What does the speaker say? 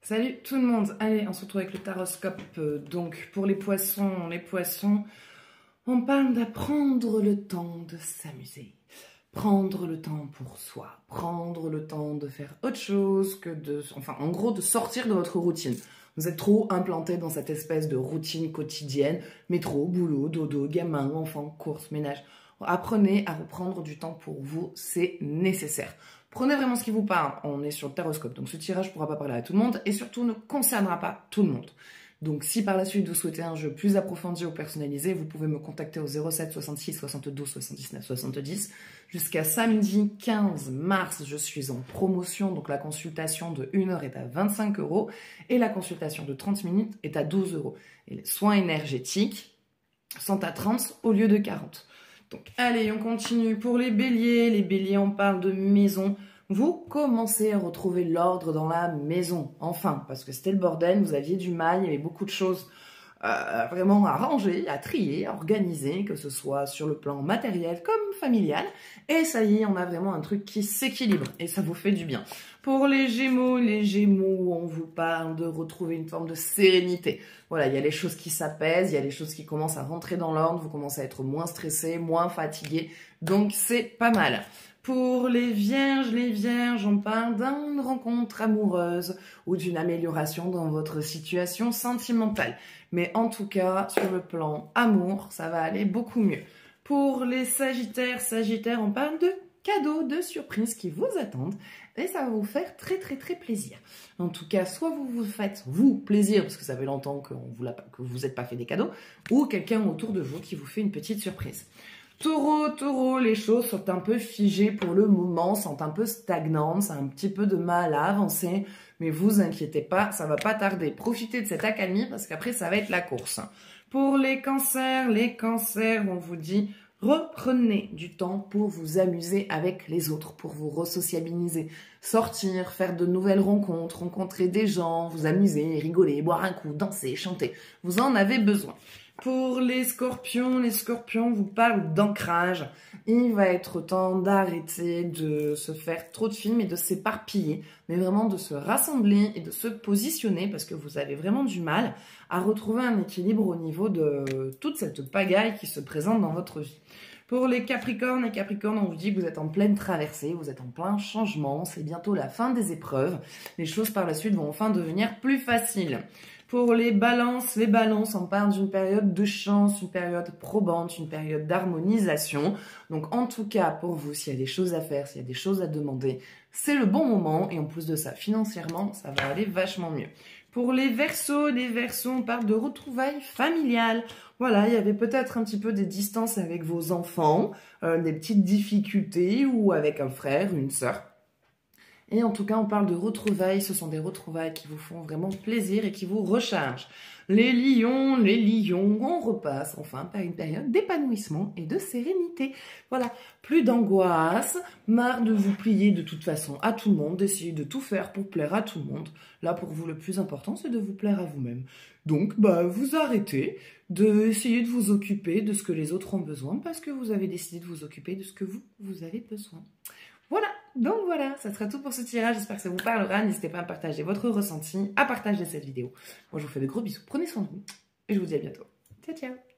Salut tout le monde, allez on se retrouve avec le taroscope. Donc pour les poissons, on parle d'apprendre le temps de s'amuser, prendre le temps pour soi, prendre le temps de faire autre chose que en gros de sortir de votre routine. Vous êtes trop implanté dans cette espèce de routine quotidienne, métro, boulot, dodo, gamin, enfant, course, ménage. Apprenez à reprendre du temps pour vous, c'est nécessaire. Prenez vraiment ce qui vous parle, on est sur le taroscope, donc ce tirage ne pourra pas parler à tout le monde et surtout ne concernera pas tout le monde. Donc si par la suite vous souhaitez un jeu plus approfondi ou personnalisé, vous pouvez me contacter au 07 66 72 79 70. Jusqu'à samedi 15 mars, je suis en promotion, donc la consultation de 1 heure est à 25 € et la consultation de 30 minutes est à 12 €. Et les soins énergétiques sont à 30 au lieu de 40. Donc allez, on continue. Pour les béliers, on parle de maison. Vous commencez à retrouver l'ordre dans la maison, enfin, parce que c'était le bordel, vous aviez du mal, il y avait beaucoup de choses vraiment à ranger, à trier, à organiser, que ce soit sur le plan matériel comme familial. Et ça y est, on a vraiment un truc qui s'équilibre et ça vous fait du bien. Pour les Gémeaux, on vous parle de retrouver une forme de sérénité. Voilà, il y a les choses qui s'apaisent, il y a les choses qui commencent à rentrer dans l'ordre, vous commencez à être moins stressé, moins fatigué, donc c'est pas mal. Pour les vierges, on parle d'une rencontre amoureuse ou d'une amélioration dans votre situation sentimentale. Mais en tout cas, sur le plan amour, ça va aller beaucoup mieux. Pour les sagittaires, on parle de cadeaux, de surprises qui vous attendent et ça va vous faire très plaisir. En tout cas, soit vous vous faites, vous, plaisir, parce que ça fait longtemps que vous n'êtes pas fait des cadeaux, ou quelqu'un autour de vous qui vous fait une petite surprise. Taureau, les choses sont un peu figées pour le moment, sont un peu stagnantes, c'est un petit peu de mal à avancer, mais vous inquiétez pas, ça va pas tarder. Profitez de cette accalmie parce qu'après ça va être la course. Pour les cancers, on vous dit reprenez du temps pour vous amuser avec les autres, pour vous resociabiliser, sortir, faire de nouvelles rencontres, rencontrer des gens, vous amuser, rigoler, boire un coup, danser, chanter. Vous en avez besoin. Pour les scorpions, vous parlent d'ancrage. Il va être temps d'arrêter de se faire trop de films et de s'éparpiller, mais vraiment de se rassembler et de se positionner parce que vous avez vraiment du mal à retrouver un équilibre au niveau de toute cette pagaille qui se présente dans votre vie. Pour les Capricornes, on vous dit que vous êtes en pleine traversée, vous êtes en plein changement, c'est bientôt la fin des épreuves. Les choses par la suite vont enfin devenir plus faciles. Pour les balances, on parle d'une période de chance, une période probante, une période d'harmonisation. Donc en tout cas, pour vous, s'il y a des choses à faire, s'il y a des choses à demander, c'est le bon moment. Et en plus de ça, financièrement, ça va aller vachement mieux. Pour les Verseaux, on parle de retrouvailles familiales. Voilà, il y avait peut-être un petit peu des distances avec vos enfants, des petites difficultés ou avec un frère, une sœur. Et en tout cas, on parle de retrouvailles. Ce sont des retrouvailles qui vous font vraiment plaisir et qui vous rechargent. Les lions, on repasse enfin par une période d'épanouissement et de sérénité. Voilà, plus d'angoisse, marre de vous plier de toute façon à tout le monde, d'essayer de tout faire pour plaire à tout le monde. Là, pour vous, le plus important, c'est de vous plaire à vous-même. Donc, vous arrêtez d'essayer de vous occuper de ce que les autres ont besoin parce que vous avez décidé de vous occuper de ce que vous avez besoin. Voilà, donc voilà, ça sera tout pour ce tirage. J'espère que ça vous parlera. N'hésitez pas à partager votre ressenti, à partager cette vidéo. Moi, je vous fais de gros bisous. Prenez soin de vous et je vous dis à bientôt. Ciao, ciao.